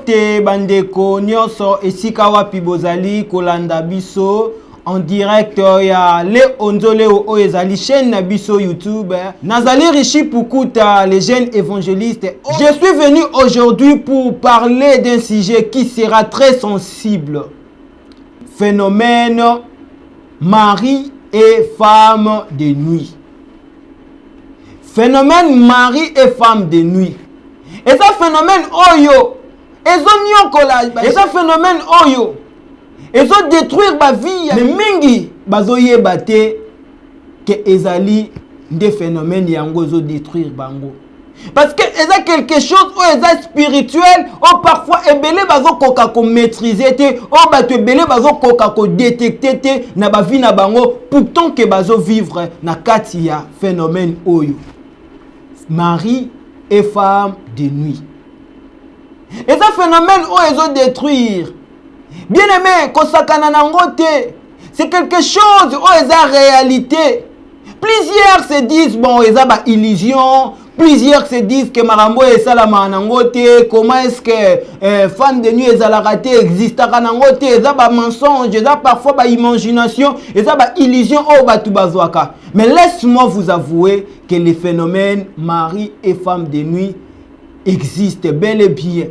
Mbote bandeko nyonso esika wapi bozali kolanda biso en direct ya le onzole o ezali chaîne na biso YouTube. Nazali Rishi Pukuta, le jeune évangéliste. Je suis venu aujourd'hui pour parler d'un sujet qui sera très sensible. Phénomène mari et femme de nuit. Phénomène mari et femme de nuit. Et ça phénomène oyo, et ça phénomène oyo, et ça détruire ma vie. Mais mingi bazoye bate que ezali des phénomènes yango zo détruire bango. Parce que ça quelque chose où est spirituel, ou parfois ebele bazo koka ko maîtriser te, ou bato ebele bazo koka ko détecter te na ba vie na bango, pourtant que bazo vivre na kati ya phénomène oyo. Mari et femme de nuit. Et ça phénomène où ils ont détruire. Bien aimé, c'est quelque chose où ils ont réalité. Plusieurs se disent, bon, ils ont une illusion. Plusieurs se disent que Marambo et Salama nangote. Comment est-ce que femme de nuit et raté existe à nangote? Ils ont un mensonge, ils ont parfois une imagination, ils ont une illusion au Batubazwaka. Mais laisse-moi vous avouer que les phénomènes mari et femme de nuit existent bel et bien.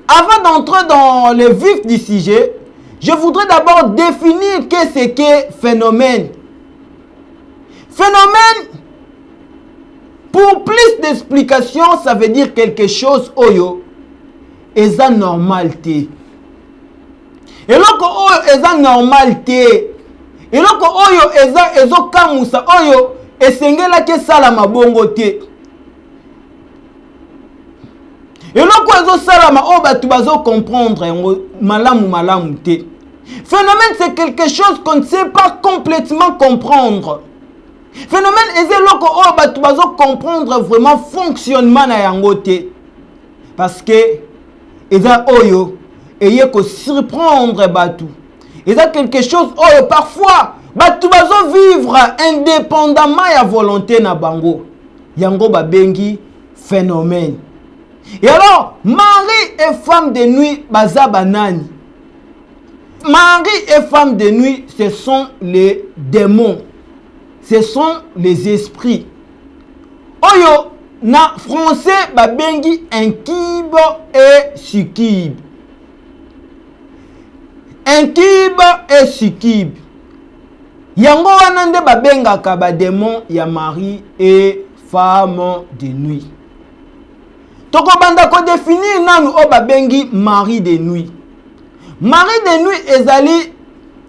Avant d'entrer dans le vif du sujet, je voudrais d'abord définir qu'est-ce qu'est phénomène. Phénomène, pour plus d'explications, ça veut dire quelque chose oyo est normalité. Et lorsque oyo est normalité, et lorsque oyo est kamusa oyo esengela ke sala mabongo te. Et lorsque oyo sala ma batu bazo comprendre malamu te. Phénomène c'est quelque chose qu'on ne sait pas complètement comprendre. Phénomène est lorsque oyo batu bazo comprendre vraiment fonctionnement na yango te. Parce que eza oyo eye ko surprendre batu. Et ça quelque chose oyo parfois batu bazo vivre indépendamment ya volonté na bango. Yango babengi phénomène. Et alors mari et femme de nuit baza banani. Mari et femme de nuit ce sont les démons. Ce sont les esprits. Oyo na français babengi incube et succube. Incube et succube. Yango wana nde babengaka ba démon ya mari et femme de nuit. Toko banda ko définir nanu o babengi mari de nuit. Mari de nuit ezali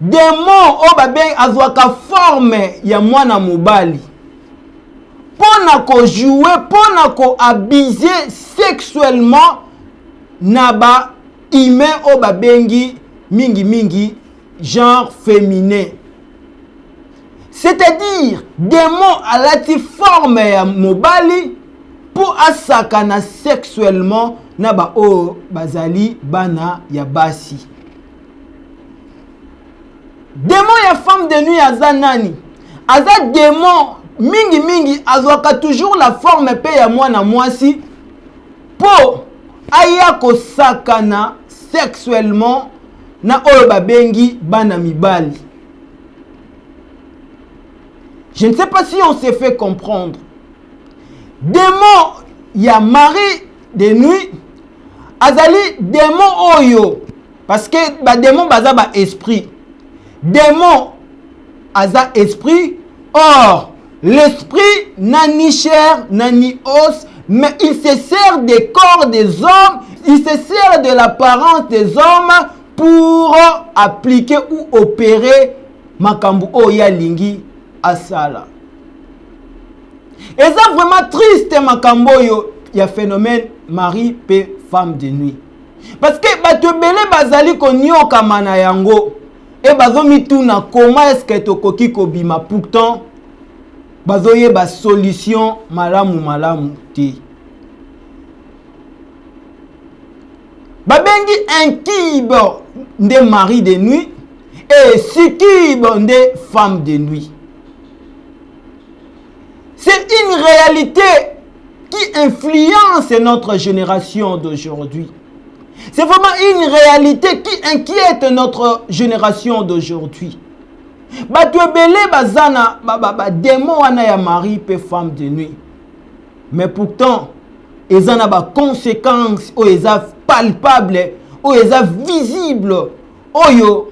démon o babengi azwaka forme ya mwana mobali. Pona ko jouer, pona ko abuser sexuellement na ba humain o babengi mingi genre féminin. C'est-à-dire démon à la forme ya mobali pour asakana sexuellement na ba o bazali bana ya basi. Démon ya femme de nuit aza nani? Aza démon mingi azwaka toujours la forme pe ya mwana mwasi po aya ko sakana sexuellement na oyo babengi bana mibali. Je ne sais pas si on s'est fait comprendre. Démon ya mari de nuit azali démon oyo parce que ba démon baza ba esprit. Démon aza esprit. Or l'esprit n'a ni chair n'a ni os, mais il se sert des corps des hommes, il se sert de l'apparence des hommes pour appliquer ou opérer makambu oya lingi asala. Et ça vraiment triste makambo yo ya phénomène mari pe femme de nuit. Parce que bato belé bazali ko nyoka mana yango et bazo mituna comment est-ce que tokoki ko bima pourtant bazo ye ba solution malamu te. Babengi incube de mari de nuit et succube de femme de nuit. C'est une réalité qui influence notre génération d'aujourd'hui. C'est vraiment une réalité qui inquiète notre génération d'aujourd'hui. Bato ebele bazana démon wana ya mari pe femme de nuit. Mais pourtant, ils ont des conséquences, ou ils ont palpables, ou ils ont visibles. Oyo,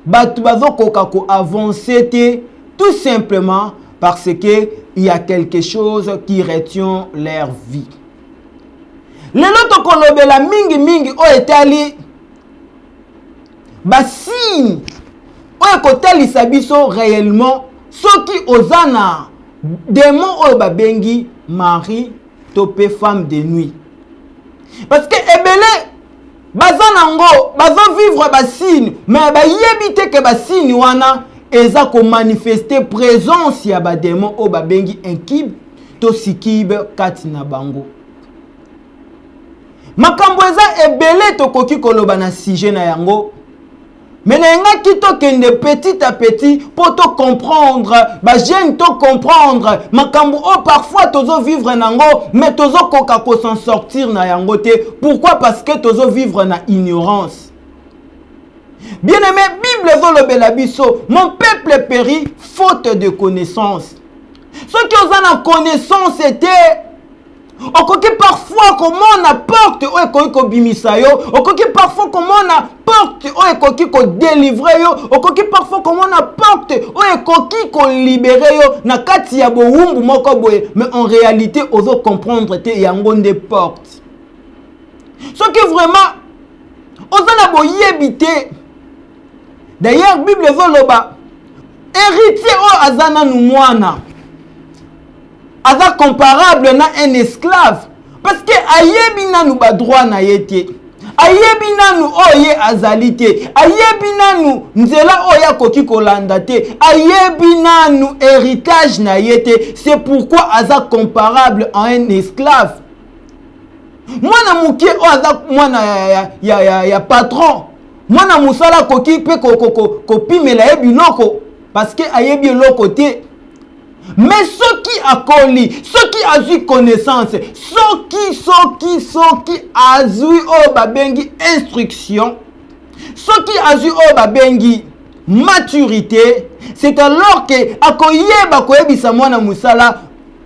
bato bazo kokako avancer tout simplement parce que il y a quelque chose qui retient leur vie. Les loto kolobela mingi o etali basine o ekotali sabiso réellement ceux qui osana démon o babengi mari topé femme de nuit. Parce que ebele bazanango bazo vivre basine mais ba yebite ke basine wana eza ko manifester présence ya ba démon o babengi inkib to sikib kati na bango. Makambo eza ebele tokoki koloba na sujet na yango. Mais na kito kende petit à petit pour te comprendre, ba jeune te comprendre. Makambo o parfois tozo vivre nango mais tozo koka ko s'en sortir na yango te. Pourquoi? Parce que tozo vivre na ignorance. Bien-aimé, Bible zolobela biso, mon peuple périt faute de connaissance. Ceux qui ont la connaissance était okoki parfois comment on apporte o ekoki ko bimisa yo, okoki parfois comment on apporte o ekoki ko délivrer yo, okoki parfois comment on apporte o ekoki ko libérer yo na kati ya bowumbu moko boye, mais en réalité ozo comprendre te yango nde porte. Ce qui vraiment ozo na boyebite. D'ailleurs Bible zoloba héritier o azana nu mwana aza comparable na un esclave parce que ayebi nanu ba droit na yete, ayebi nanu oye azalite, ayebi nanu nzela oya koki kolanda te, ayebi nanu héritage na yete. C'est pourquoi aza comparable à un esclave. Mwana mukie o aza mwana ya patron, mwana musala koki pe kopimela ebiloko parce que ayebi eloko te. Mais ceux qui accoli, ceux qui a eu connaissance, ceux qui a eu au babengi instruction, ceux qui a eu au babengi maturité, c'est alors que akoyeba koyebisa mwana musala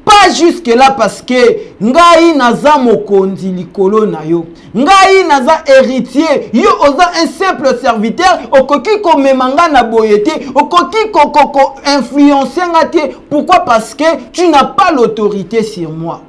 pas jusque là parce que ngai naza mokonzi likolo na yo, ngai naza héritier, yo oza un simple serviteur, okoki ko memanga na boyete, okoki ko influencer ngate. Pourquoi? Parce que tu n'as pas l'autorité sur moi.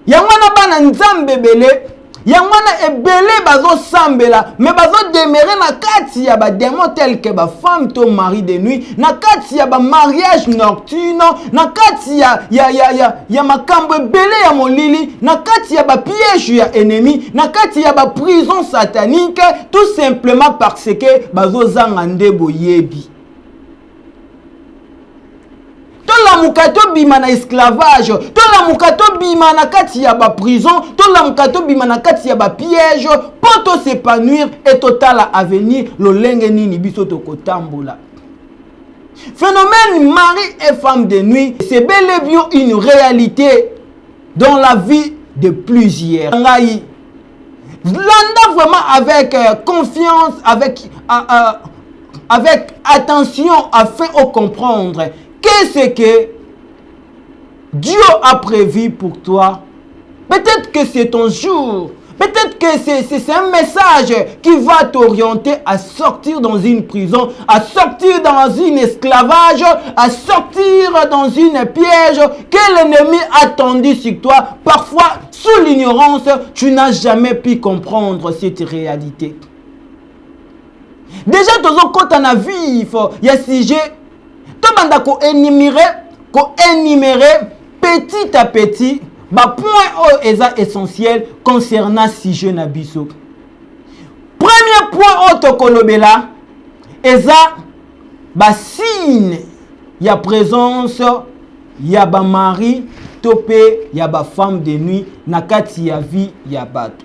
Yangwana bana nzambe bele, yangwana ebele bazo sambela, mais bazo demeurer na kati ya ba démon tel que ba femme to mari de nuit, na kati ya ba mariage nocturne, na kati ya makambo ebele ya molili, na kati ya ba piège ya ennemi, na kati ya ba prison satanique, tout simplement parce que bazo zanga nde boyebi. La mukato bima na esclavage, to la mukato bima na kati ya ba prison, to la mukato bima na kati ya ba piège, pour to s'épanouir et total avenir lo lenge nini biso to kotambola. Phénomène mari et femme de nuit, c'est bel et bien une réalité dans la vie de plusieurs. Ngai landa vraiment avec confiance, avec attention afin de comprendre qu'est-ce que Dieu a prévu pour toi. Peut-être que c'est ton jour. Peut-être que c'est un message qui va t'orienter à sortir dans une prison, à sortir dans un esclavage, à sortir dans une piège que l'ennemi a tendu sur toi. Parfois, sous l'ignorance, tu n'as jamais pu comprendre cette réalité. Déjà, quand on a vu, il y a sujet. Ko énumérer petit à petit ba point essentiel concernant sujet na biso. Premier point otokolobela eza ba signe ya présence ya ba mari topé ya ba femme de nuit na kati ya vie ya bato.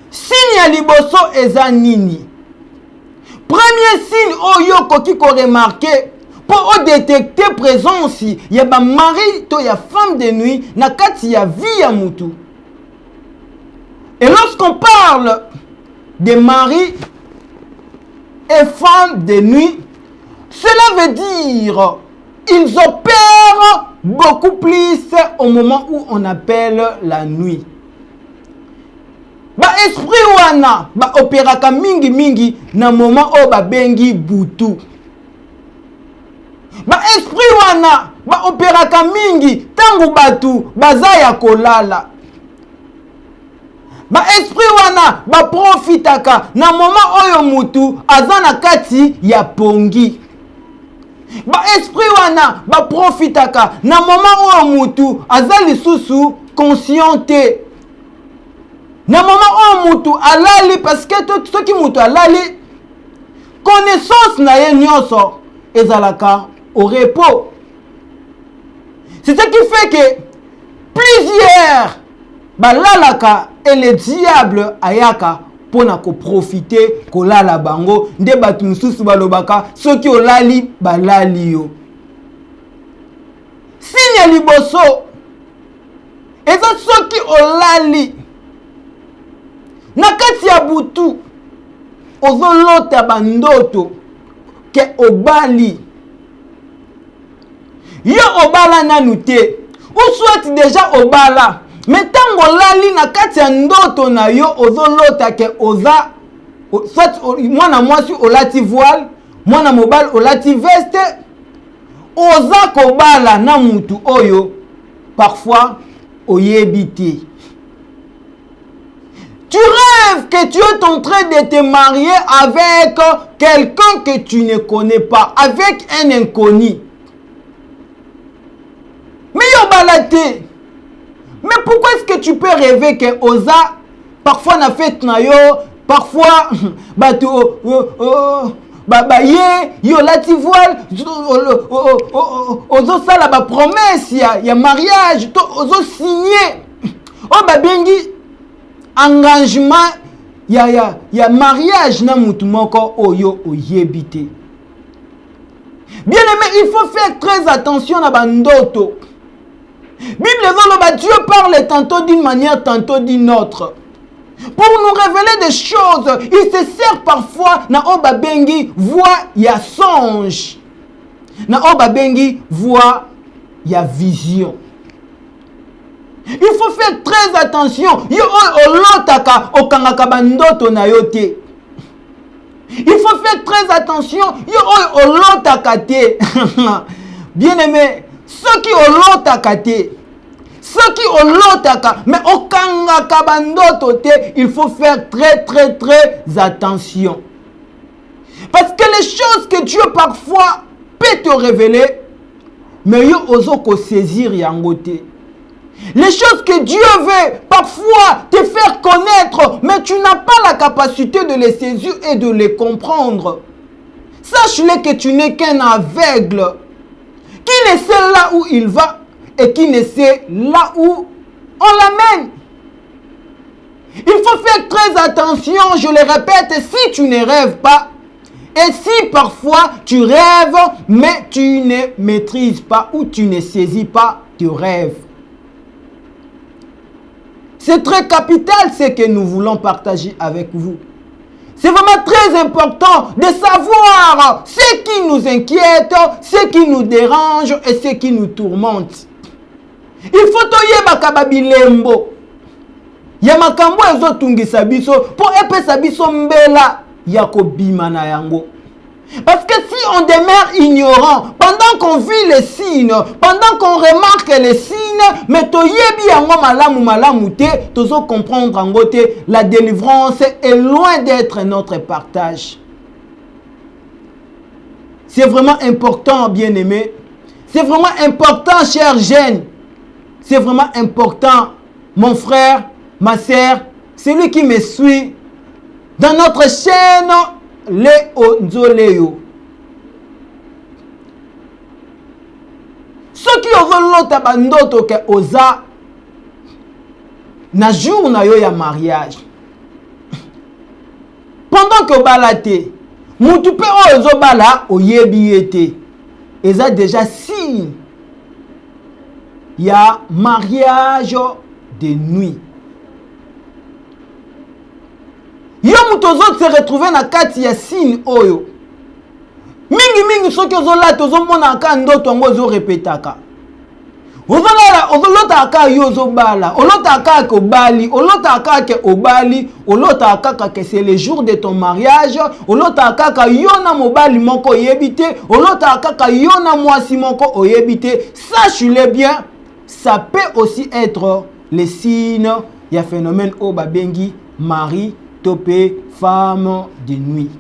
Signe ya liboso eza nini? Premier signe oyo koki ko remarquer pour détecter présence ya ba mari to ya femme de nuit na kati ya vie ya mutu. Et lorsqu'on parle de mari et femme de nuit, cela veut dire ils opèrent beaucoup plus au moment où on appelle la nuit. Ba esprit wana ba opéraka mingi mingi na moment o ba bengi butu. Ba esprit wana ba opéraka mingi tangu batu baza ya kolala. Ba esprit wana ba profitaka na moment oyo mutu aza na kati ya pongi. Ba esprit wana ba profitaka na moment oyo mutu aza lisusu consciente. Na moment oyo mutu alali, parce que ce qui mutu alali connaissance na ye nyonso ezalaka au repos. C'est ce qui fait que plusieurs balalaka et le diable ayaka pona ko profiter kolala bango nde batu mususu balobaka soki olali balali yo. Signe liboso eza soki olali na kati ya butu ozolota bandoto ke obali. Yo obala nanu te, ou soit déjà obala, mais tango lali na kati ya ndoto na yo ozolota ke oza, soit mwana mwasi olati voile, mwana mobile olati veste, oza kobala na mutu oyo, parfois oyebi te. Tu rêves que tu es en train de te marier avec quelqu'un que tu ne connais pas, avec un inconnu. Mais yo balate. Mais pourquoi est-ce que tu peux rêver que Oza, parfois na fête na yo, parfois yo lati voile, ozo sala ba promesse ya mariage, ozo signer. Oh ba bengi engagement ya mariage na mutu moko oyo oyebite. Bien aimé, il faut faire très attention à bandoto. Bible va Dieu parle tantôt d'une manière, tantôt d'une autre. Pour nous révéler des choses, il se sert parfois na oba bengi voix ya songe. Na oba bengi voix ya vision. Il faut faire très attention. Yo olotaka okangaka bandoto na yote. Il faut faire très attention. Yo olotaka te. Bien aimé, ceux qui olotaka te, ceux qui olotaka, mais okangaka bandoto te, il faut faire très très très attention. Parce que les choses que Dieu parfois peut te révéler, mais yo ozoko saisir yango te. Les choses que Dieu veut parfois te faire connaître, mais tu n'as pas la capacité de les saisir et de les comprendre. Sache-le que tu n'es qu'un aveugle qui ne sait là où il va et qui ne sait là où on l'amène. Il faut faire très attention, je le répète, si tu ne rêves pas, et si parfois tu rêves, mais tu ne maîtrises pas ou tu ne saisis pas tes rêves. C'est très capital ce que nous voulons partager avec vous. C'est vraiment très important de savoir ce qui nous inquiète, ce qui nous dérange et ce qui nous tourmente. Il faut toyeba kababilembo. Ya makambo ezotungisa biso pour epesa biso mbela ya kobima na yango. Parce que si on demeure ignorant, pendant qu'on vit les signes, pendant qu'on remarque les signes, mais toyebi yango malamu malamu te, tozo comprendre en gote, la délivrance est loin d'être notre partage. C'est vraiment important, bien-aimé. C'est vraiment important, chers jeunes. C'est vraiment important, mon frère, ma sœur, celui qui me suit dans notre chaîne Léo Nzoleo. Ceux qui ont l'autre bandoto que oza na jour na yo ya mariage. Pendant que balate, mutu pe ozo bala oyebi ete. eza déjà signe ya mariage de nuit. Yo muto zo se retrouver na kati ya signe oyo. Mingi soki ozolata ozomona aka ndoto yango ozorepetaka. Ozolota aka yo ozobala, olota aka ke obali, olota aka ke obali, olota aka ke c'est le jour de ton mariage, olota aka yo na mobali moko oyebite, olota aka yo na mwasi moko oyebite. Sache-le bien, ça peut aussi être le signe ya phénomène o babengi mari topé femme de nuit.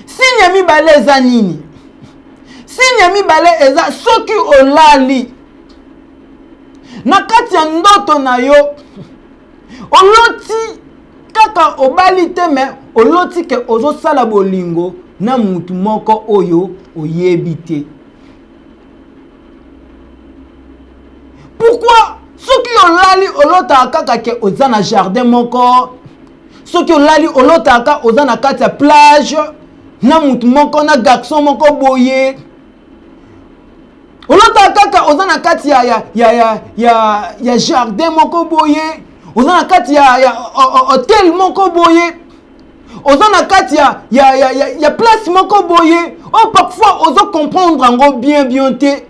Signe mibale eza nini? Signe mibale eza soki olali na kati ya ndoto na yo oloti kaka obali te me oloti ke ozosala bolingo na mutu moko oyo oyebi te. Pourquoi? Soki olali olota kaka ke oza na jardin moko, soki olali olota kaka oza na kati ya plage na mutu moko na garçon moko boye, olota kaka oza na kati ya jardin moko boye, oza na kati ya hotel moko boye, oza na kati ya place moko boye. Oh, parfois ozo comprendre ngo bien te.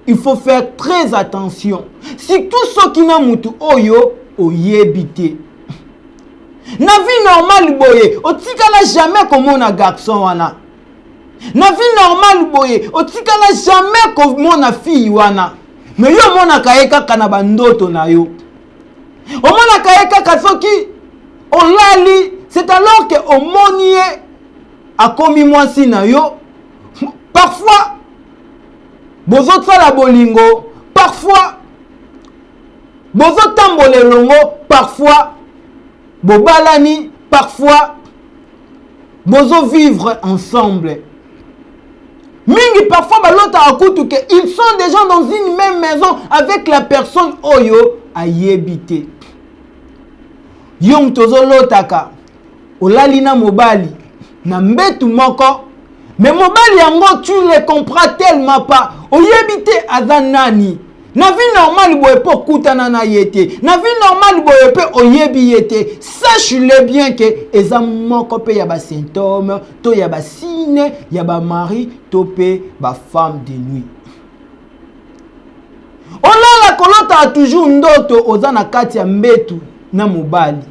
Il faut faire très attention. Surtout ceux qui na mutu oyo oyebite. Na vie normale boye, otikala jamais komona garçon wana. Na vie normale boye, otikala jamais komona fille wana. Mais yo mona kaeka kana bandoto na yo. Omona kaeka kasoki olali, c'est alors que omonie akomi mwasi na yo. Parfois bozo tsala bolingo, parfois bozo tambole longo, parfois bobalani, parfois bozo vivre ensemble. Mingi parfois balota akutu que ils sont déjà dans une même maison avec la personne oyo ayebite. Yong tozo lotaka olali na mobali na mbetu moko. Mais mobali yango tu le comprends tellement pas. Oyebite azanani. Na vie normale boye po kutana na yete. Na vie normale boye pe oyebi yete. Sache-le bien que eza moko pe ya ba symptômes, to ya ba signe, ya ba mari, to pe ba femme de nuit. Olala kolota toujours ndoto oza na kati ya mbetu na mobali.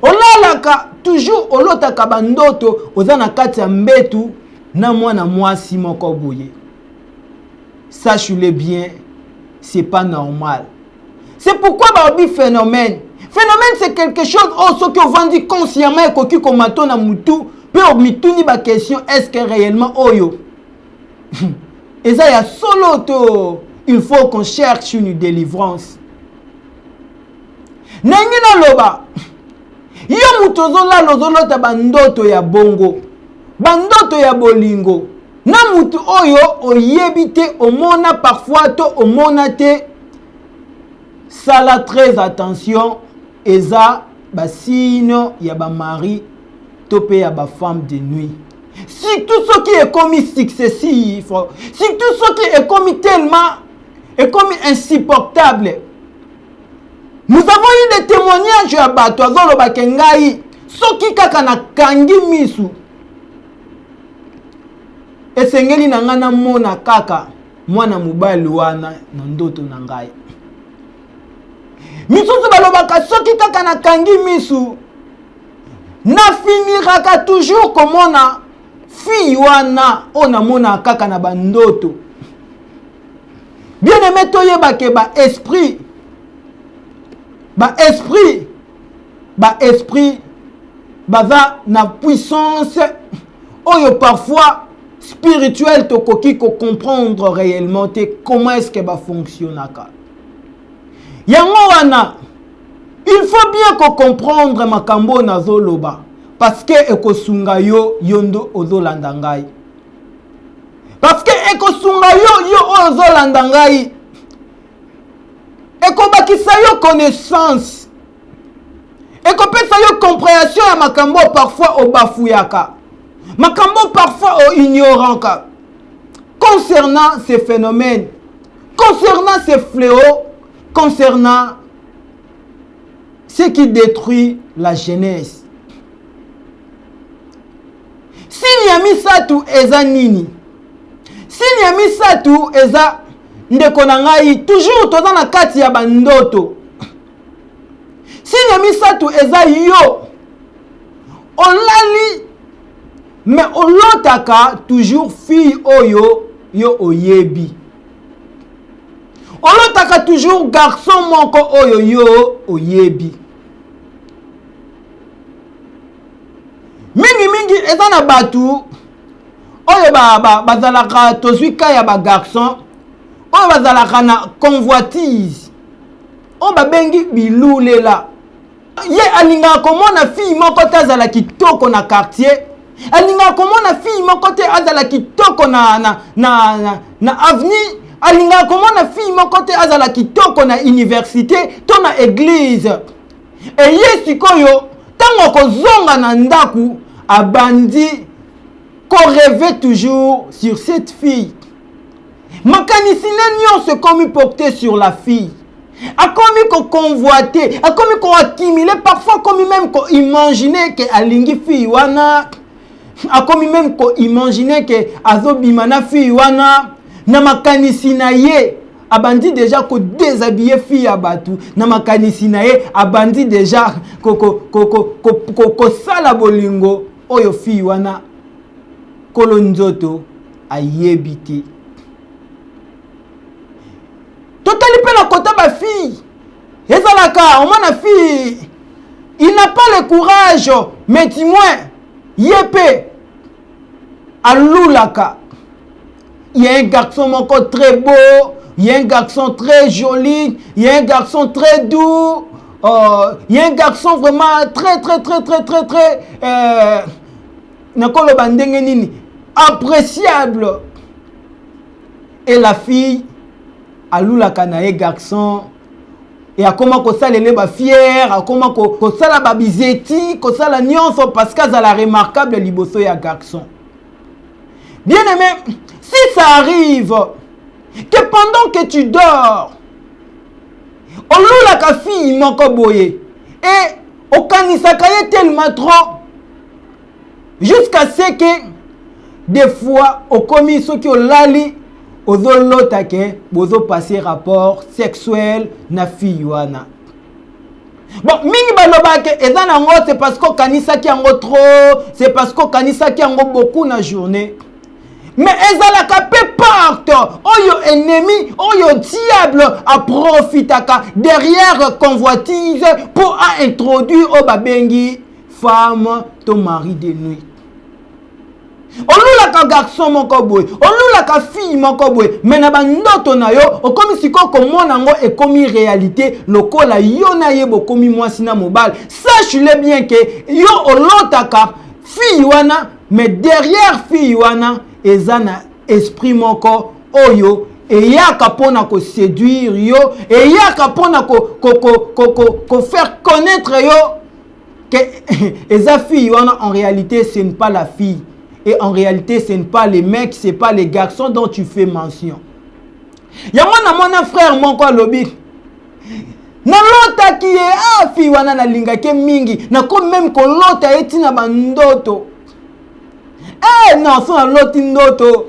Olalaka toujours olotaka bandoto oza na kati ya mbetu na mwana mwasi moko boye. Sache-le bien, c'est pas normal. C'est pourquoi babi phénomène. Phénomène c'est quelque chose ce que on dit consciemment et koki komato na mutu pe omituni ba question est-ce que réellement oyo. Eza ya solo to, il faut qu'on cherche une délivrance. Nengina loba yo mutozo la lozolota bandoto ya bongo, bandoto ya bolingo. Na mutu oyo oyebite omona parfois to omona te. Sala très attention, eza ba signe ya ba mari to pe ya ba femme de nuit. Si tout ce qui est commis successif, si tout ce qui est commis tellement, est commis insupportable. Nous avons eu des témoignages à Batoazolo Bakengai, soki kaka na kangi misu. Esengeli na ngana mona kaka, mwana mobali wana na ndoto na ngai. Misusu balobaka soki kaka na kangi misu, na finiraka toujours komona fille wana ona mona kaka na bandoto. Bien aimé toyeba ke ba esprit baza na puissance oyo parfois spirituel to koki ko comprendre réellement te comment est-ce que ba fonctionnaka. Yango wana il faut bien ko comprendre makambo na zoloba parce que ekosunga yo yondo ozolanda ngai. Parce que ekosunga yo ozolanda ngai. Ekobakisa yo connaissance. Ekopesa yo compréhension ya makambo parfois obafuyaka. makambo parfois ignorant concernant ces phénomènes, concernant ces fléaux, concernant ce qui détruit la jeunesse. S'il y a misatu eza nini? S'il y a misatu eza ndeko na ngai, toujours toza na kati ya bandoto. S'il y a misatu eza yo, olali, mais olotaka toujours fille oyo yo oyebi. Olotaka toujours garçon moko oyo yo oyebi. Mingi eza na batu oyo bazalaka tozwika ya ba garçon oyo bazalaka na convoitise oyo babengi bilulela. Ye alinga komona fille moko te azala kitoko na quartier, alinga komona fille moko te azala kitoko na avenue, alinga komona fille moko te azala kitoko na université to na église. Et ye sikoyo tango kozonga na ndaku abandi ko rêver toujours sur cette fille. Makanisi nyonso komi porté sur la fille. A commis qu'on convoiter, a commis qu'on accumuler, parfois commis même qu'on imaginer que alingi fille wana, a commis même qu'on imaginer que azobimana fille wana, na makanisi na ye, abandi déjà ko déshabiller fille abatu, na makanisi na ye, abandi déjà ko sala bolingo, oyo fille wana, kolonzoto ayebiti. Totali pe na kota ba fille. Ezalaka, au moins la fille, il n'a pas le courage, mais dis-moi, yépé, aloulaka. Il y a un garçon encore très beau, il y a un garçon très joli, il y a un garçon très doux, il y a un garçon vraiment très nakolo bandenge nini, appréciable. Et la fille, alula kanae garçon et a comment ko salele ba fier, a comment ko sala ba bizeti, ko sala nyonso parce que ça la remarquable liboso ya garçon. Bien aimé, si ça arrive que pendant que tu dors, olula ka fille moko boye et okanisa kaye tellement trop jusqu'à ce que des fois au commis ce qui olali ozo lotake bozo passer rapport sexuel na fille wana. Bon, mingi balobake eza nango c'est parce que kanisa ki yango trop, c'est parce que kanisa ki yango beaucoup na journée. Mais ezalaka pe porte oyo ennemi, oyo diable a profitaka derrière convoitise pour introduire au babengi femme to mari de nuit. Olula ka garçon moko boy, olula ka fille moko boy, mais na bandoto na yo, okomi siko komona ngo e komi réalité, lokola yo na yebo komi mwasi na mobile. Sache-le bien que yo olotaka fille wana, mais derrière fille wana ezana esprit moko oyo et yaka pona ko séduire yo, et yaka pona ko faire connaître yo que eza fille wana en réalité ce n'est pas la fille. Et en réalité, ce n'est pas les mecs, ce n'est pas les garçons dont tu fais mention. Il y a mon frère, mon quoi lobby. Na lota qui est fi wana na linga ke mingi. Na ko même ko lota eti na bandoto. Non, so na loti ndoto.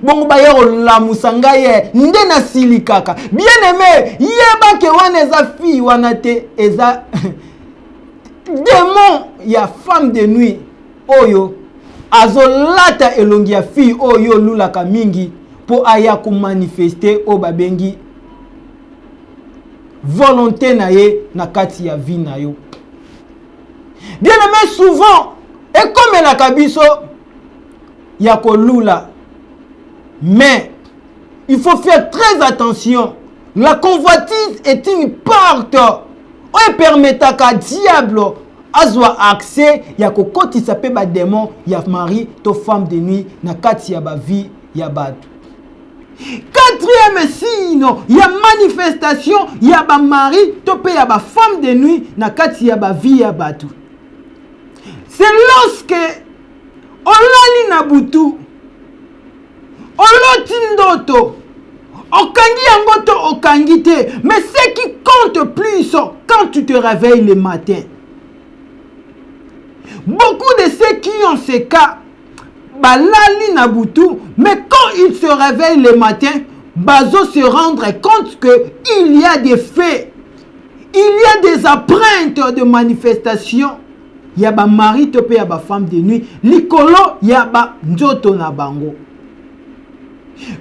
Bongo ba yero la musanga ye. Nde na silikaka. Bien aimé, yeba ke wana eza fi wana te eza démon ya femme de nuit. Oyo azolata elongi ya fille oyo lulaka mingi po aya ko manifester o babengi volonté na ye na kati ya vie na yo. Bien aimé, souvent et comme la kabiso ya ko lula, mais il faut faire très attention. La convoitise est une porte oyo permetaka diable azwa accès ya kokoti sape ba démon ya mari to femme de nuit na kati ya ba vie ya batu. Quatrième signe ya manifestation ya ba mari to pe ya ba femme de nuit na kati ya ba vie ya batu. C'est lorsque olali na butu, oloti ndoto, okangi yango to okangi te. Mais ce qui compte plus quand tu te réveilles le matin. Beaucoup de ceux qui ont ces cas, balali na butu, mais quand ils se réveillent le matin, bazo se rendre compte qu'il y a des faits, il y a des empreintes de manifestation. Il y a ba mari to pe ya ba femme de nuit, likolo ya ba nzoto na bango.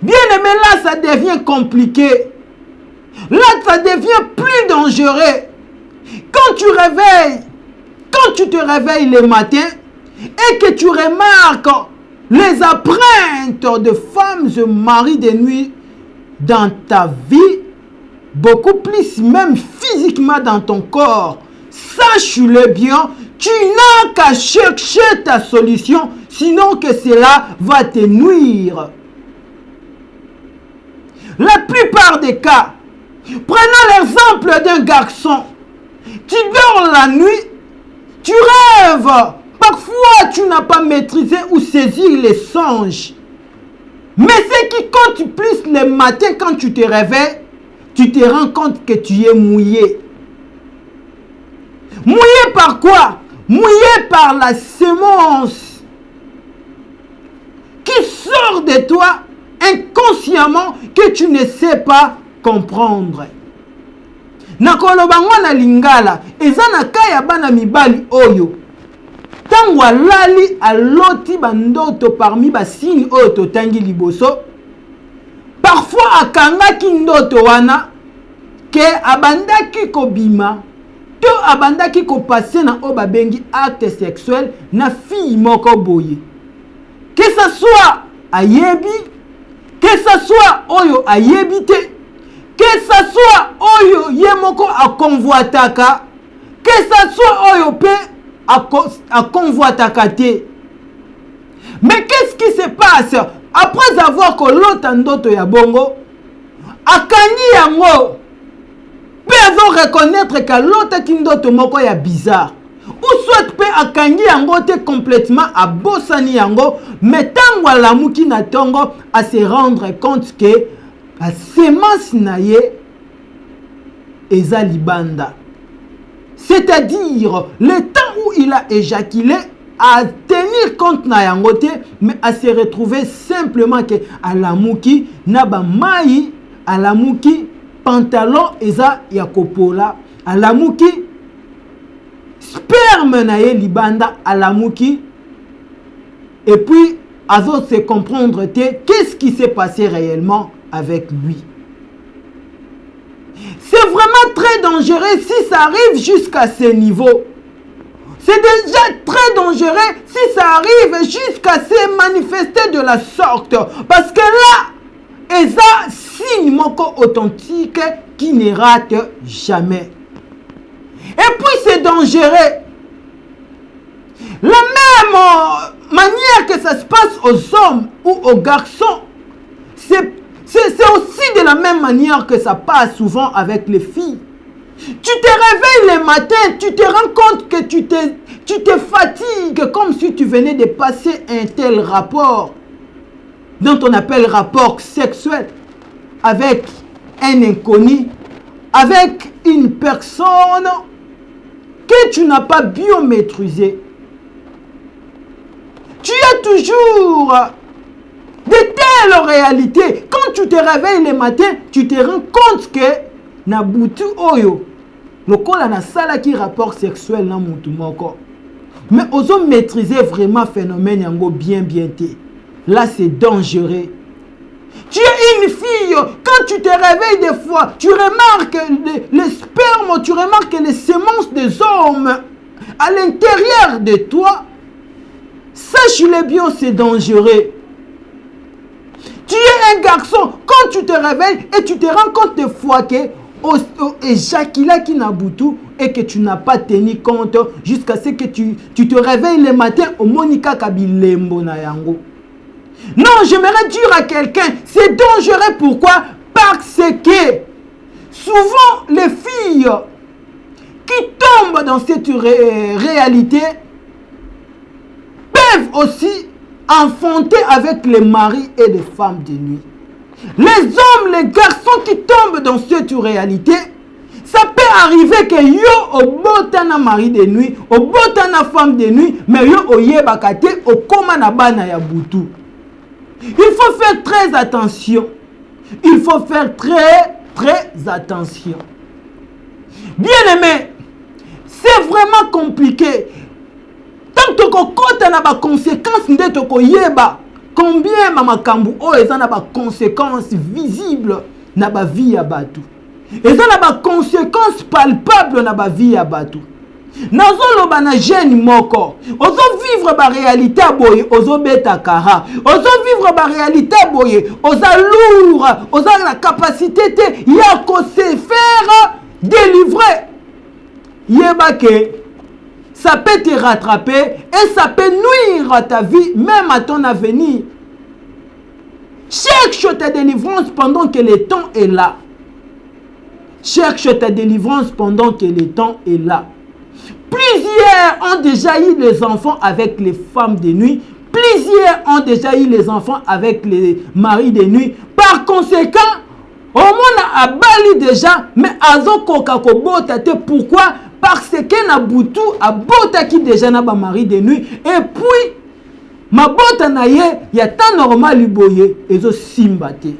Bien aimé, là ça devient compliqué. Là ça devient plus dangereux. Quand tu te réveilles le matin et que tu remarques les empreintes de femmes et maris de nuit dans ta vie, beaucoup plus même physiquement dans ton corps, sache-le bien, tu n'as qu'à chercher ta solution, sinon que cela va te nuire. La plupart des cas, prenons l'exemple d'un garçon. Tu dors la nuit, tu rêves. Parfois, tu n'as pas maîtrisé ou saisi les songes. Mais ce qui compte plus le matin quand tu te réveilles, tu te rends compte que tu es mouillé. Mouillé par quoi? Mouillé par la semence qui sort de toi inconsciemment que tu ne sais pas comprendre. Nakoloba ngwana lingala eza na kaya bana mibali oyo tango alali aloti bandoto parmi basini oyo totangi liboso. Parfois akangaki ndoto wana ke abandaki kobima to abandaki kopase na oyo babengi acte sexuel na fille moko boye. Que ça soit ayebi, que ça soit oyo ayebi te, que ça soit oyo yemoko akonvoitaka, que ça soit oyo pe akonvoitaka te. Mais qu'est-ce qui se passe après avoir kolota ndoto ya bongo? Akangi yango pe azo reconnaître que l'autre ki ndoto moko ya bizarre. Ou soit pe akangi yango te complètement abosani yango, mais tango alamuki na tongo à se rendre compte que la semence na ye eza libanda. C'est-à-dire le temps où il a éjaculé à tenir compte na yango te, mais à se retrouver simplement que alamuki na ba mai, alamuki pantalon eza ya kopola, alamuki sperme na ye libanda, alamuki, et puis azo se comprendre qu'est-ce qui s'est passé réellement avec lui. C'est vraiment très dangereux si ça arrive jusqu'à ce niveau. C'est déjà très dangereux si ça arrive jusqu'à se manifester de la sorte. Parce que là, eza signe moko authentique qui ne rate jamais. Et puis c'est dangereux. La même manière que ça se passe aux hommes ou aux garçons, c'est aussi de la même manière que ça passe souvent avec les filles. Tu te réveilles le matin, tu te rends compte que tu te fatigues comme si tu venais de passer un tel rapport, dont on appelle rapport sexuel, avec un inconnu, avec une personne que tu n'as pas bien maîtrisée. Tu as toujours de telles réalités. Quand tu te réveilles le matin, tu te rends compte que na butu oyo lokola na sala qui rapport sexuel na mutu moko. Mais oso maîtriser vraiment phénomène yango bien té. Là c'est dangereux. Tu es une fille, quand tu te réveilles des fois, tu remarques les spermes, tu remarques les semences des hommes à l'intérieur de toi. Sache-le bien, c'est dangereux. Tu es un garçon, quand tu te réveilles et tu te rends compte des fois que éjaculé qui n'a boutou et que tu n'as pas tenu compte jusqu'à ce que tu te réveilles le matin au Monica Kabilembo na yango. Non, j'aimerais dire à quelqu'un, c'est dangereux. Pourquoi? Parce que souvent les filles qui tombent dans cette réalité peuvent aussi enfantés avec les maris et les femmes de nuit. Les hommes, les garçons qui tombent dans cette réalité, ça peut arriver que yo obotana mari de nuit, obotana femme de nuit, mais yo oyebakate okoma na bana ya butu. Il faut faire très attention. Il faut faire très attention. Bien aimé, c'est vraiment compliqué. Tant que tu as des conséquences, combien mamakambu o eza na ba conséquences visibles na ba vie ya batu. Eza na ba conséquences palpables na ba vie ya batu. Nazolo bana jeune moko, ozo vivre ba réalité boye, ozo beta kara, ozo vivre ba réalité boye, oza lourd, oza la capacité te ya ko se faire délivrer. Yeba ke ça peut te rattraper et ça peut nuire à ta vie, même à ton avenir. Cherche ta délivrance pendant que le temps est là. Cherche ta délivrance pendant que le temps est là. Plusieurs ont déjà eu les enfants avec les femmes de nuit. Plusieurs ont déjà eu les enfants avec les maris de nuit. Par conséquent, au monde a bali déjà, mais azo koka ko botate. Pourquoi? Parce que na butu a bota qui déjà na ba mari de nuit. Et puis, ma bota na ye, ya ta normal liboye, ezo simbate.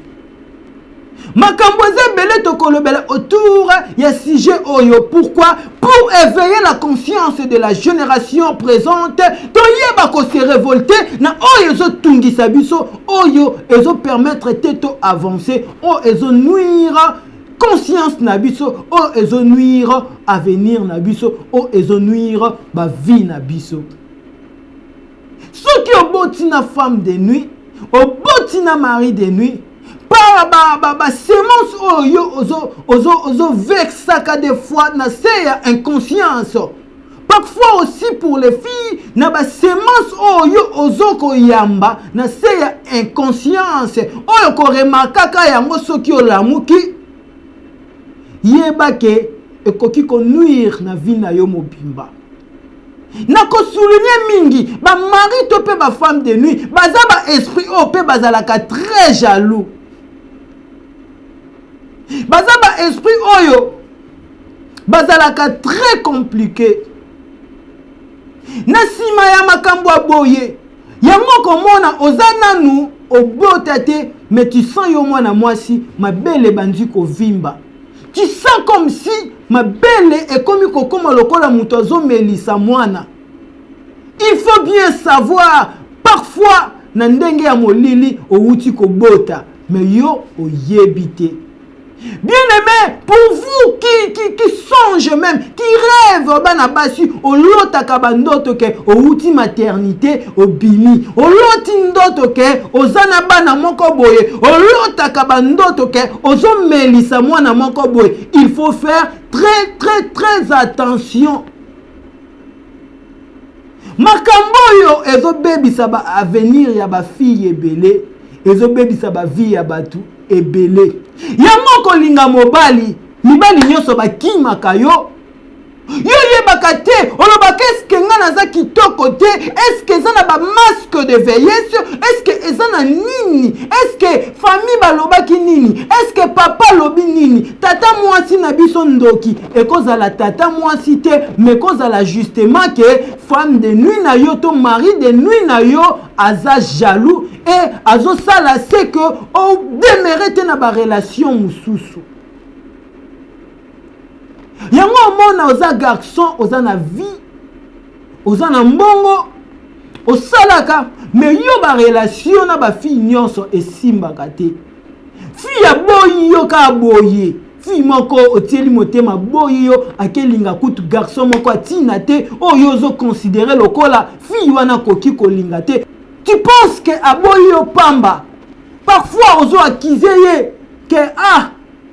Makamboze belé tokolobela autour ya sujet oyo. Pourquoi? Pour éveiller la conscience de la génération présente. Toyeba ko se révolter na oyo ezo tungisa biso, oyo ezo permettre teto avancer, oyo ezo nuire conscience na biso, oyo ezo nuire avenir na biso, oyo ezo nuire ba vie na biso. Ceux qui oboti na femme de nuit, oboti na mari de nuit, par ba semence oyo ozo vexaka des fois na se ya inconscience. Parfois aussi pour les filles, na ba semence oyo ozo ko yamba na se ya inconscience. Oyo ko remarkaka yango soki olamuki yeba ke ekoki ko nuire na vie na yo mobimba. Na ko souligner mingi ba mari to pe ba femme de nuit, baza ba esprit o pe bazalaka très jaloux. Baza ba esprit oyo bazalaka très compliqué. Na sima ya makambo aboye yango komona ozananu obotate, mais tu sens yo mwana mwasi mabele bandi ko vimba. Tu sens comme si mabele est comme kokoma lokola muto azomelisa mwana. Il faut bien savoir, parfois na ndenge ya molili outi ko bota, mais yo oyebite. Bien aimé, pour vous qui songent même, qui rêvent, banabasi, au lota kabandoto ke, au outil maternité, au bimi, au loti ndoto ke, au zanabana moko boye, au lota kabandoto ke, au zomelisa mwana moko boye. Il faut faire très attention. Makamboyo, ezo baby saba avenir ya ba fille ebele, ezo baby saba vie ya batu ebele. Yango kolinga mobali, mibali nyoso bakimaka yo. Yo yebaka te, olobaka eske nga naza kitoko te, eske eza na ba masque de vieillesse, eske eza na nini, eske famille balobaki nini, eske papa lobi nini, tata mwasi na biso ndoki, ekozala tata mwasi te, mais kozala justement que femme de nuit na yo to mari de nuit na yo aza jaloux et azo sala c'est que o demeure na ba relation mususu. Yango mona oza garçon, oza na vie, oza na mbongo, osalaka, mais yo ba relation na ba fille nyonso esimbaka te. Fille ya boyi yo ka boye, fille moko otieli motema boyi yo akelinga kutu garçon moko atina te, oyo ozo considérer lokola fille wana koki kolinga te. Tu penses que aboyi yo pamba, parfois ozo accuser ye que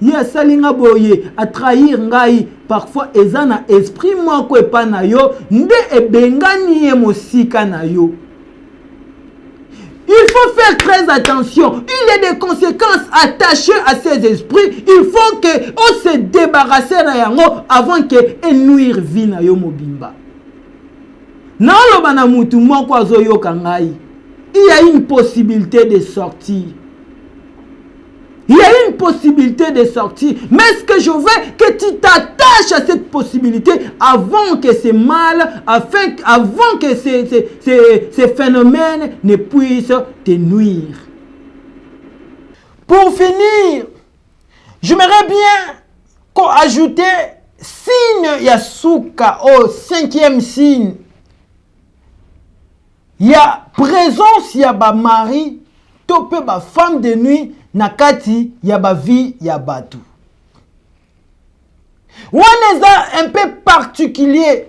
ye salinga boye a trahir ngai, parfois ezana esprit moko epa na yo nde ebengani ye mosika na yo. Il faut faire très attention. Il y a des conséquences attachées à ces esprits. Il faut que on se débarrasse na yango avant que nuire vie na yo mobimba. Na loba na mutu moko azoyoka ngai. il y a une possibilité de sortir. Il y a une possibilité de sortir. Mais ce que je veux, que tu t'attaches à cette possibilité avant que ce mal, avant que ces phénomènes ne puissent te nuire. Pour finir, j'aimerais bien ajouter signe Yasuka au 5e signe. Il y a présence, il y a mari, topé femme de nuit, nakati, il y a vie, il y a batou. Wana est un peu particulier.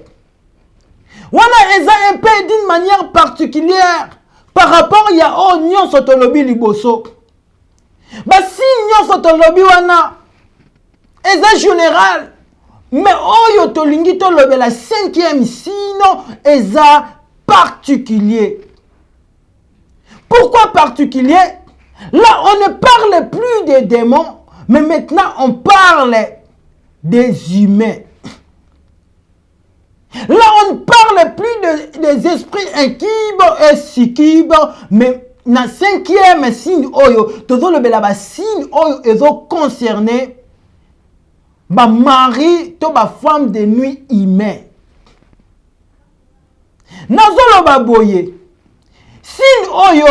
Wana est un peu d'une manière particulière par rapport il y a nyon sotolobi liboso. Si nyon sotolobi wana est général, mais oyo tolingi tolobe la 5e sinon est particulier. Pourquoi particulier? Là, on ne parle plus des démons, mais maintenant on parle des humains. Là, on ne parle plus des esprits inquibres et sikibres, mais dans le 5e signe, le signe est concerné par mari ou femme de nuit humain. Nazolo baboye, signe oyo,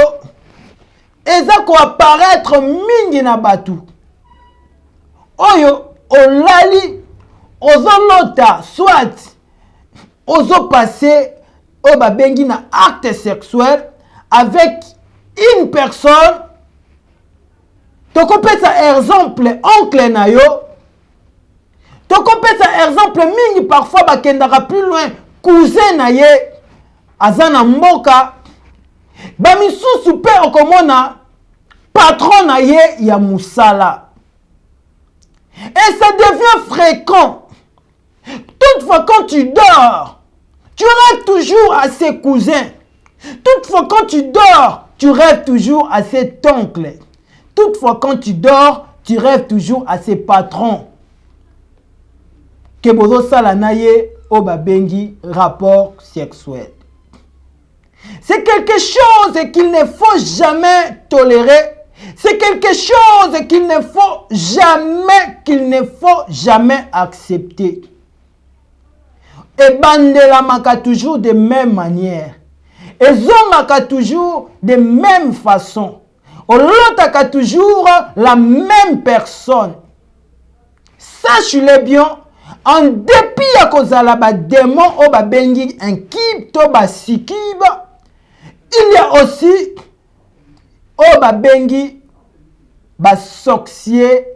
eza ko apparaître mingi na batu. Oyo, olali, ozolota, soit, ozo passer, oba bengi na acte sexuel avec une personne. Toko pesa exemple, oncle na yo. Toko pesa exemple, mingi parfois bakendaka plus loin, cousin na ye, azana mboka. Bamisusu pe okomona patron na ye ya musala. Et ça devient fréquent. Toutefois quand tu dors, tu rêves toujours à ses cousins. Toutefois quand tu dors, tu rêves toujours à cet oncle. Toutefois quand tu dors, tu rêves toujours à ses patrons. Que bozo sala na ye o babengi rapport sexuel. C'est quelque chose qu'il ne faut jamais tolérer. C'est quelque chose qu'il ne faut jamais accepter. Et bandela maka toujours de même manière. Et zomaka toujours de même façon. Olotaka toujours la même personne. Sache-le bien, en dépit à cause de la démon ou ba bengi un kib to ba sikib, il y a aussi o ba bengi ba sorcier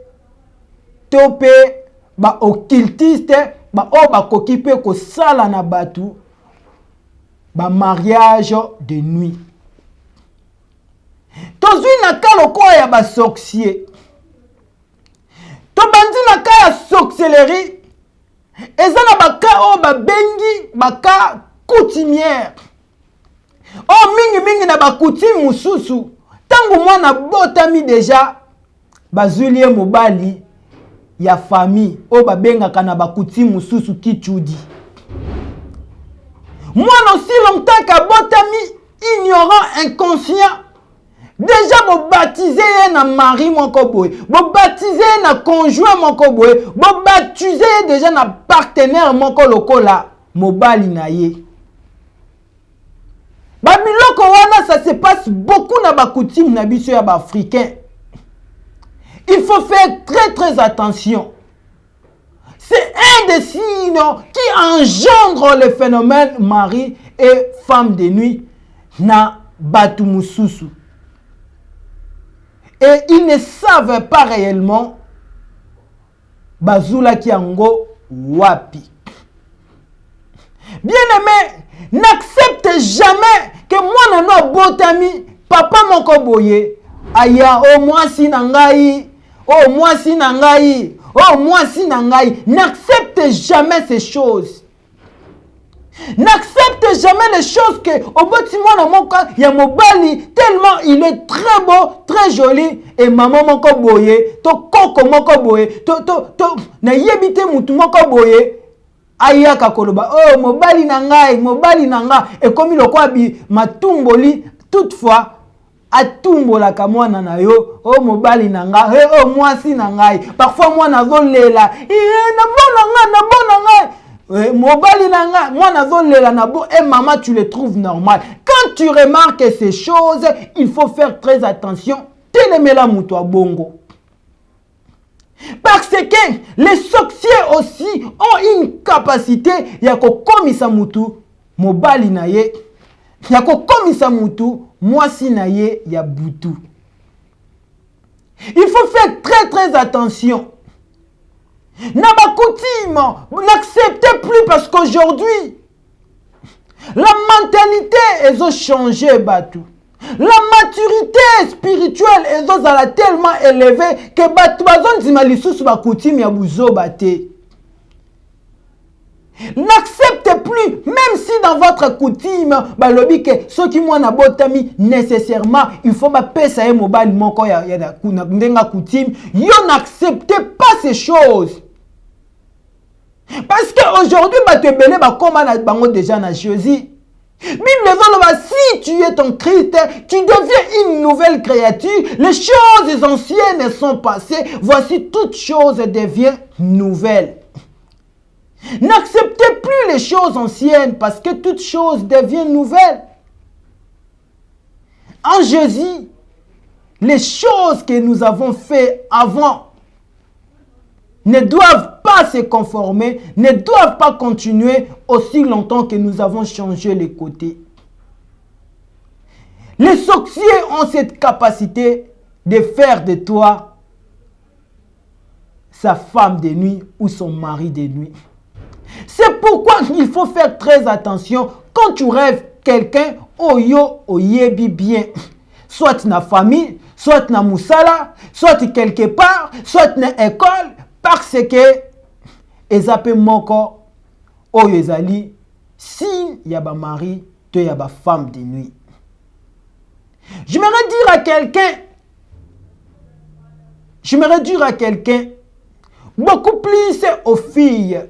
topé ba occultiste ba o ba kokipe ko sala na batu ba mariage de nuit. Tozui na kaloko ya ba sorcier. To bandi na ka ya sorcellerie. Ezana baka o ba bengi baka coutumière. Oh mingi na ba coutume mususu. Tangu mwana botami déjà bazulie mobali ya famille o ba benga kana ba coutume mususu kichudi. Mwana aussi longtemps ka botami ignorant, inconscient. Déjà vous baptisez na mari moko boy, vous baptisez na conjoint moko boy, vous baptisez déjà na partenaire moko lokola mobali na ye. Babiloko wana ça se passe beaucoup na ba coutume na biso ya ba africain. Il faut faire très attention. C'est un des signes qui engendre le phénomène mari et femme de nuit na batu mususu. Et ils ne savent pas réellement Bazula Kiango Wapi. Bien-aimé, n'accepte jamais que moi non botami papa moko boye aya o mwasi na ngai, o mwasi na ngai, o mwasi na ngai. N'accepte jamais ces choses. N'accepte jamais les choses que au bâtiment na moka ya mobali tellement il est très beau, très joli et maman moko boye, to koko moko boye, to na yebite mutu moko boye ayaka koloba oh mobali na ngai e komi lokwa bi matumboli Toutefois, atumbolaka mwana na yo, oh mobali na nga, oh mwasi na ngai. Parfois mwana zolela, na bona ngai. Mobali na nga, mwana zolela na bo, et maman tu le trouves normal. Quand tu remarques ces choses, il faut faire très attention. Telemela mutu bongo. Parce que les sorciers aussi ont une capacité ya kokomisa mutu mobali na ye, ya kokomisa mutu mwasi na ye ya butu. Il faut faire très très attention. Na ba coutume, n'acceptez plus parce qu'aujourd'hui la mentalité a changé batu. La maturité spirituelle est tellement élevée que batu bazon zima lisusu ba coutume ya buzo bate. N'acceptez plus, même si dans votre coutume, balobi que ceux qui m'ont abotami nécessairement, il faut ba pesa e mobile moko ya ndenga coutume, yo n'acceptez pas ces choses. Parce qu'aujourd'hui, tu as comment déjà na Jésus. Bible si tu es en Christ, tu deviens une nouvelle créature. Les choses anciennes sont passées. Voici toutes choses deviennent nouvelles. N'acceptez plus les choses anciennes parce que toutes choses deviennent nouvelles. En Jésus, les choses que nous avons fait avant ne doivent pas se conformer, ne doivent pas continuer aussi longtemps que nous avons changé les côtés. Les sorciers ont cette capacité de faire de toi sa femme de nuit ou son mari de nuit. C'est pourquoi il faut faire très attention quand tu rêves quelqu'un, oyo oyebi bien. Soit na famille, soit na musala, soit quelque part, soit na école, parce que ezape moko oyo ezali signe ya ba mari to ya ba femme de nuit. J'aimerais dire à quelqu'un, beaucoup plus aux filles,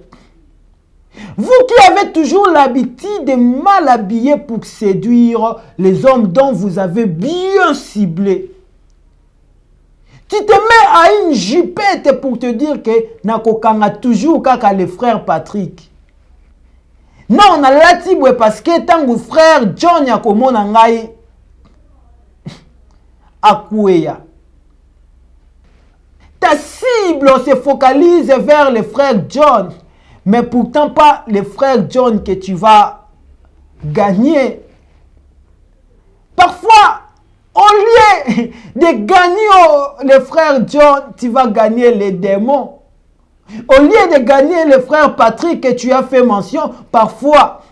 vous qui avez toujours l'habitude de mal habiller pour séduire les hommes dont vous avez bien ciblé. Tu te mets à une jupette pour te dire que nakokanga toujours kaka le frère Patrick. Non, on a latibwe parce que tango frère John yakomona ngai akoueya. Ta cible se focalise vers le frère John, mais pourtant pas le frère John que tu vas gagner. Parfois, au lieu de gagner le frère John, tu vas gagner les démons. Au lieu de gagner le frère Patrick que tu as fait mention, parfois,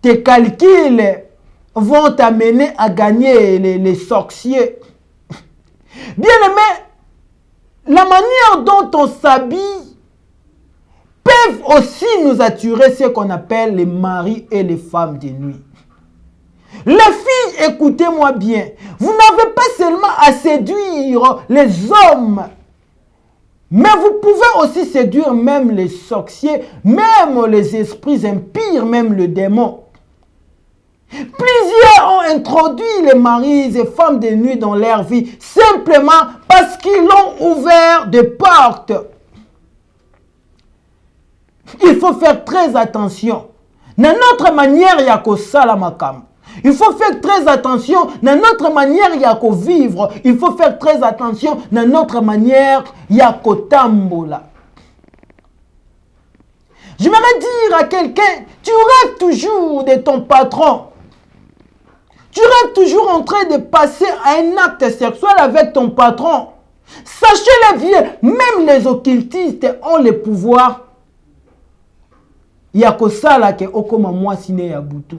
tes calculs vont t'amener à gagner les sorciers. Bien aimé, la manière dont on s'habille peuvent aussi nous attirer ce qu'on appelle les maris et les femmes de nuit. Les filles, écoutez-moi bien, vous n'avez pas seulement à séduire les hommes, mais vous pouvez aussi séduire même les sorciers, même les esprits impurs, même le démon. Plusieurs ont introduit les maris et femmes de nuit dans leur vie simplement parce qu'ils ont ouvert des portes. Il faut faire très attention. Dans notre manière, il y a que ça la makam. Il faut faire très attention dans notre manière, il y a que vivre. Il faut faire très attention dans notre manière, il y a que tambola. J'aimerais dire à quelqu'un, tu rêves toujours de ton patron. Tu rêves toujours en train de passer à un acte sexuel avec ton patron. Sachez-le bien, même les occultistes ont le pouvoir. Il y a que ça là que okoma moi siné ya butu.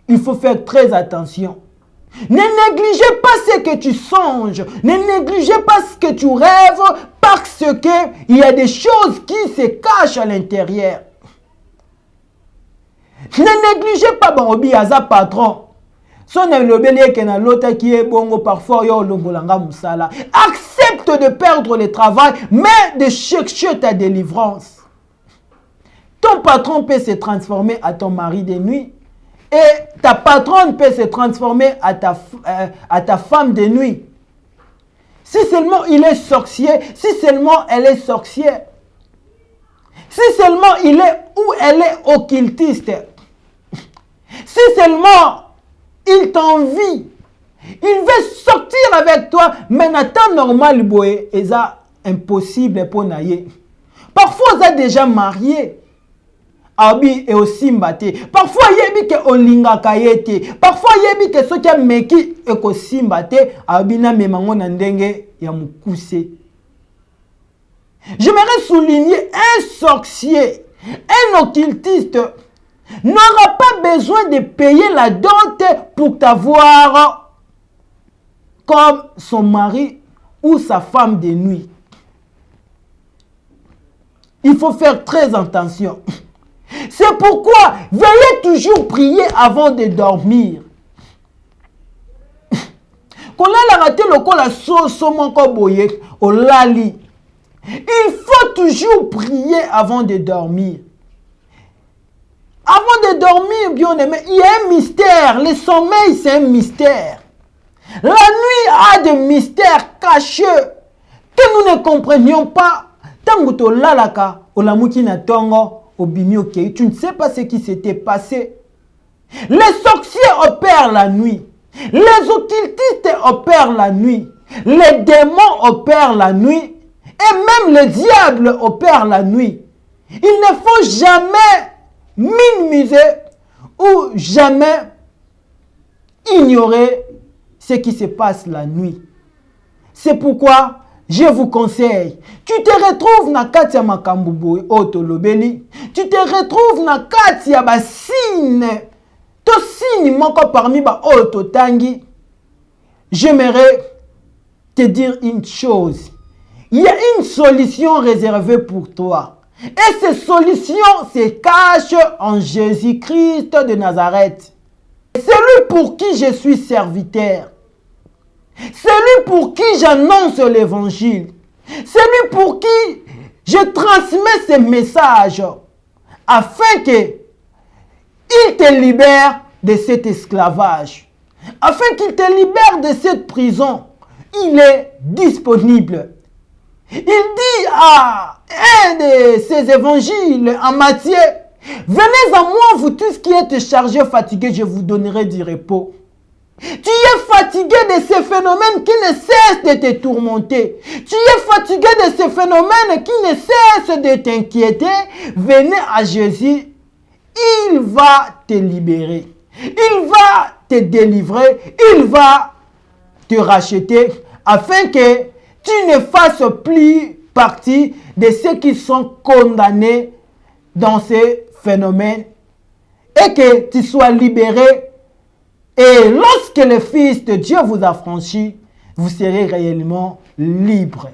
Il faut faire très attention. Ne négligez pas ce que tu songes. Ne négligez pas ce que tu rêves parce que il y a des choses qui se cachent à l'intérieur. Ne négligez pas Barobi Aza patron. Son lobelier qui na l'autre qui est bongo parfois yo longolanga musala. Accepte de perdre le travail mais de chercher ta délivrance. Ton patron peut se transformer à ton mari de nuit et ta patronne peut se transformer à ta femme de nuit. Si seulement il est sorcier, si seulement elle est sorcière, si seulement il est ou elle est occultiste, si seulement il t'envie, il veut sortir avec toi, mais dans temps normal, c'est impossible pour naïe. Parfois, vous êtes déjà marié. Abi et aussi mbaté. Parfois, il y a que olinga kayete. Parfois, il y a que ceux qui meki et ko simbaté. Abi na memango nandenge ya mukuse. J'aimerais souligner un sorcier, un occultiste n'aura pas besoin de payer la dot pour t'avoir comme son mari ou sa femme de nuit. Il faut faire très attention. C'est pourquoi veillez toujours prier avant de dormir. Quand on a raté le col à au lali, il faut toujours prier avant de dormir. Avant de dormir, bien aimé, il y a un mystère. Le sommeil, c'est un mystère. La nuit a des mystères cachés que nous ne comprenions pas. Tanguto lalaka, olamuki na tongo, obimi ok. Tu ne sais pas ce qui s'était passé. Les sorciers opèrent la nuit. Les occultistes opèrent la nuit. Les démons opèrent la nuit. Et même le diable opère la nuit. Il ne faut jamais minimiser ou jamais ignorer ce qui se passe la nuit. C'est pourquoi je vous conseille, tu te retrouves na kati ya makambubu otolobeli, tu te retrouves na kati ya basine, to signe moko parmi ba ototangi. J'aimerais te dire une chose. Il y a une solution réservée pour toi. Et cette solution se cache en Jésus-Christ de Nazareth. Celui pour qui je suis serviteur. Celui pour qui j'annonce l'évangile. Celui pour qui je transmets ce message. Afin qu'il te libère de cet esclavage. Afin qu'il te libère de cette prison. Il est disponible. Il dit à un de ses évangiles en Matthieu, venez à moi, vous tous qui êtes chargés, fatigués, je vous donnerai du repos. Tu es fatigué de ces phénomènes qui ne cessent de te tourmenter. Tu es fatigué de ces phénomènes qui ne cessent de t'inquiéter. Venez à Jésus, il va te libérer. Il va te délivrer. Il va te racheter afin que tu ne fasses plus partie de ceux qui sont condamnés dans ces phénomènes et que tu sois libéré. Et lorsque le Fils de Dieu vous a franchi, vous serez réellement libre.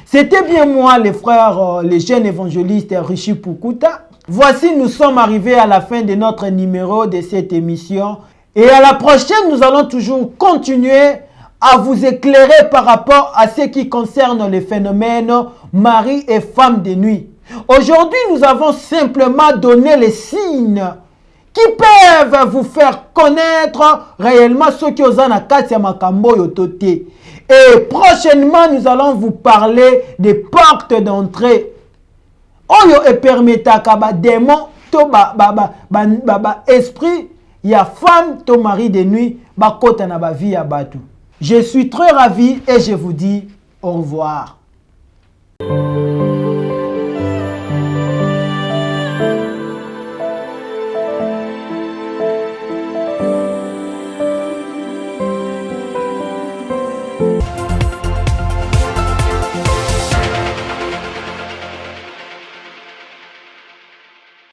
C'était bien moi, les frères, les jeunes évangélistes Rishi Pukuta. Voici, nous sommes arrivés à la fin de notre numéro de cette émission. Et à la prochaine, nous allons toujours continuer à vous éclairer par rapport à ce qui concerne les phénomènes mari et femme de nuit. Aujourd'hui, nous avons simplement donné les signes qui peuvent vous faire connaître réellement ce qui est en Akatia Makambo Yotote. Et prochainement, nous allons vous parler des portes d'entrée. Oyo et permetaka ba démon to ba esprit ya femme to mari de nuit ba kota na ba vie ya batu. Je suis très ravi et je vous dis au revoir.